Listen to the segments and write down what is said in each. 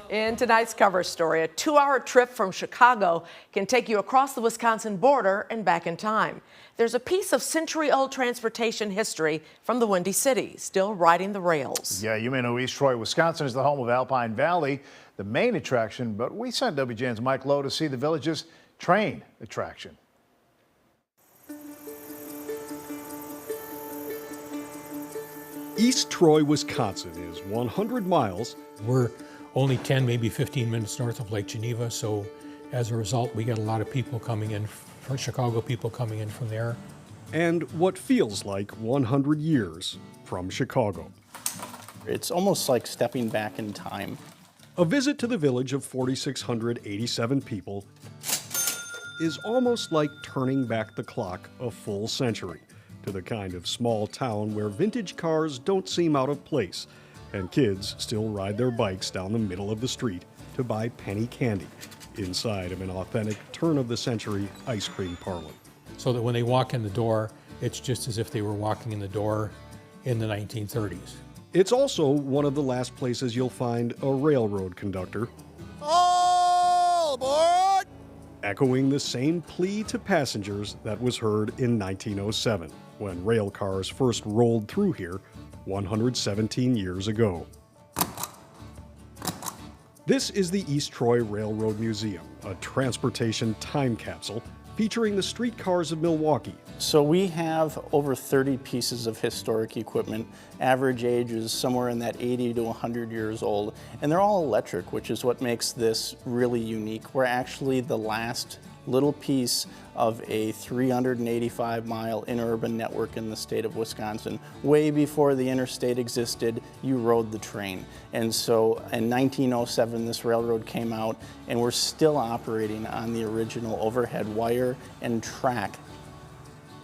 In tonight's cover story, a 2-hour trip from Chicago can take you across the Wisconsin border and back in time. There's a piece of century-old transportation history from the Windy City, still riding the rails. Yeah, you may know East Troy, Wisconsin is the home of Alpine Valley, the main attraction, but we sent WGN's Mike Lowe to see the village's train attraction. East Troy, Wisconsin is 100 miles. We're only 10, maybe 15 minutes north of Lake Geneva, so as a result, we get a lot of people coming in, from Chicago people coming in from there. And what feels like 100 years from Chicago. It's almost like stepping back in time. A visit to the village of 4,687 people is almost like turning back the clock a full century to the kind of small town where vintage cars don't seem out of place and kids still ride their bikes down the middle of the street to buy penny candy inside of an authentic turn-of-the-century ice cream parlor. So that when they walk in the door, it's just as if they were walking in the door in the 1930s. It's also one of the last places you'll find a railroad conductor all aboard! Echoing the same plea to passengers that was heard in 1907, when rail cars first rolled through here 117 years ago. This is the East Troy Railroad Museum, a transportation time capsule featuring the streetcars of Milwaukee. So we have over 30 pieces of historic equipment. Average age is somewhere in that 80 to 100 years old. And they're all electric, which is what makes this really unique. We're actually the last little piece of a 385-mile interurban network in the state of Wisconsin. Way before the interstate existed, you rode the train. And so in 1907, this railroad came out, and we're still operating on the original overhead wire and track.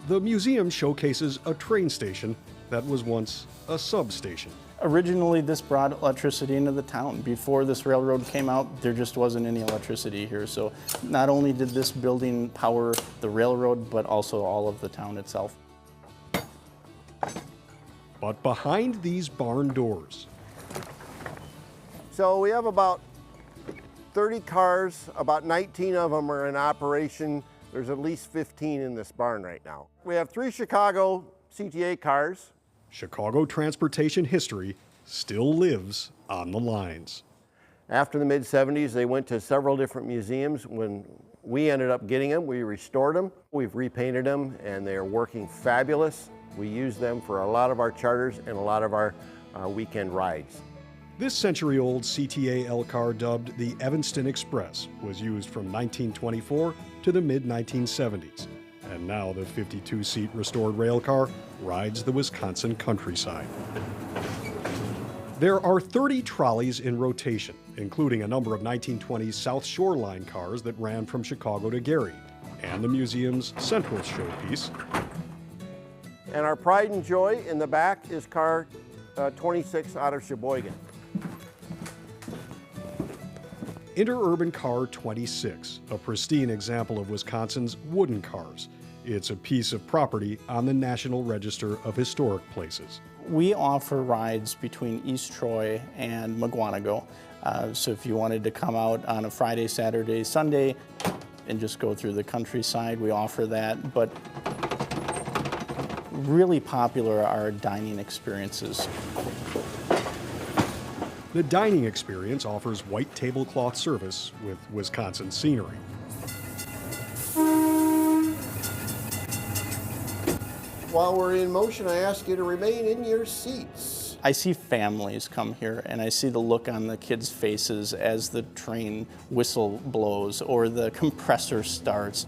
The museum showcases a train station that was once a substation. Originally, this brought electricity into the town. Before this railroad came out, there just wasn't any electricity here. So not only did this building power the railroad, but also all of the town itself. But behind these barn doors. So we have about 30 cars, about 19 of them are in operation. There's at least 15 in this barn right now. We have 3 Chicago CTA cars. Chicago transportation history still lives on the lines. After the mid-70s, they went to several different museums. When we ended up getting them, we restored them. We've repainted them, and they are working fabulous. We use them for a lot of our charters and a lot of our weekend rides. This century-old CTA L car, dubbed the Evanston Express, was used from 1924 to the mid-1970s. And now the 52-seat restored rail car rides the Wisconsin countryside. There are 30 trolleys in rotation, including a number of 1920s South Shore Line cars that ran from Chicago to Gary, and the museum's central showpiece. And our pride and joy in the back is car 26 out of Sheboygan. Interurban Car 26, a pristine example of Wisconsin's wooden cars. It's a piece of property on the National Register of Historic Places. We offer rides between East Troy and Mugwanago. So if you wanted to come out on a Friday, Saturday, Sunday, and just go through the countryside, we offer that. But really popular are dining experiences. The dining experience offers white tablecloth service with Wisconsin scenery. While we're in motion, I ask you to remain in your seats. I see families come here, and I see the look on the kids' faces as the train whistle blows or the compressor starts.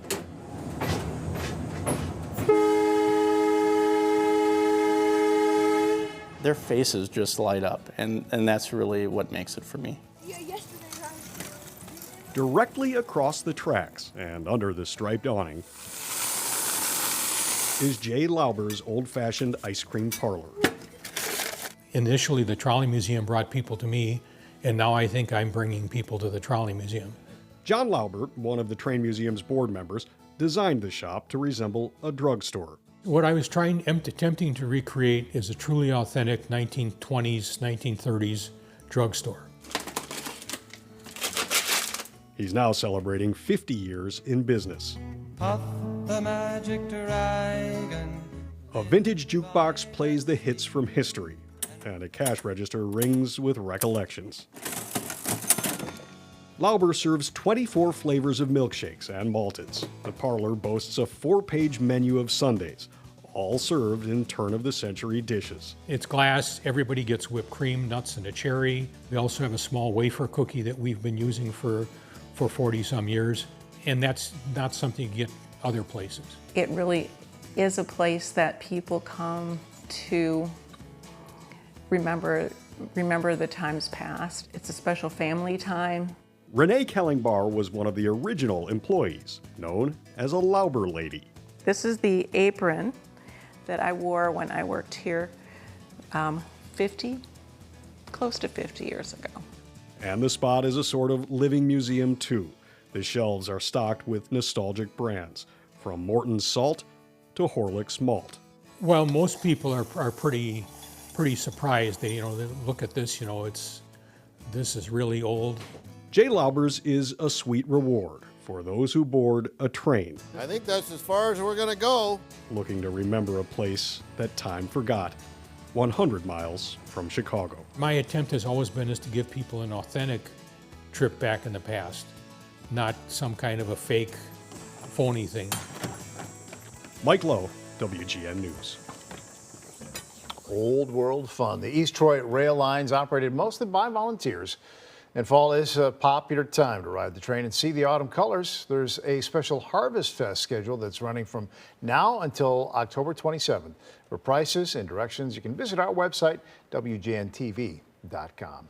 Their faces just light up, and that's really what makes it for me. Directly across the tracks and under the striped awning is Jay Lauber's old-fashioned ice cream parlor. Initially, the Trolley Museum brought people to me, and now I think I'm bringing people to the Trolley Museum. John Lauber, one of the Train Museum's board members, designed the shop to resemble a drugstore. What I was attempting to recreate is a truly authentic 1920s, 1930s drugstore. He's now celebrating 50 years in business. Puff the magic dragon. A vintage jukebox plays the hits from history, and a cash register rings with recollections. Lauber serves 24 flavors of milkshakes and malteds. The parlor boasts a 4-page menu of sundaes, all served in turn-of-the-century dishes. It's glass, everybody gets whipped cream, nuts, and a cherry. We also have a small wafer cookie that we've been using for 40-some years, and that's not something you get other places. It really is a place that people come to remember the times past. It's a special family time. Renee Kellingbar was one of the original employees, known as a Lauber lady. This is the apron that I wore when I worked here close to 50 years ago. And the spot is a sort of living museum too. The shelves are stocked with nostalgic brands, from Morton's Salt to Horlick's Malt. Well, most people are pretty surprised. They look at this, this is really old. J. Lauber's is a sweet reward for those who board a train, I think that's as far as we're gonna go. looking to remember a place that time forgot, 100 miles from Chicago. My attempt has always been is to give people an authentic trip back in the past, not some kind of a fake, phony thing. Mike Lowe, WGN News. Old world fun. The East Troy rail lines operated mostly by volunteers. And fall is a popular time to ride the train and see the autumn colors. There's a special Harvest Fest schedule that's running from now until October 27th. For prices and directions, you can visit our website, WGNTV.com.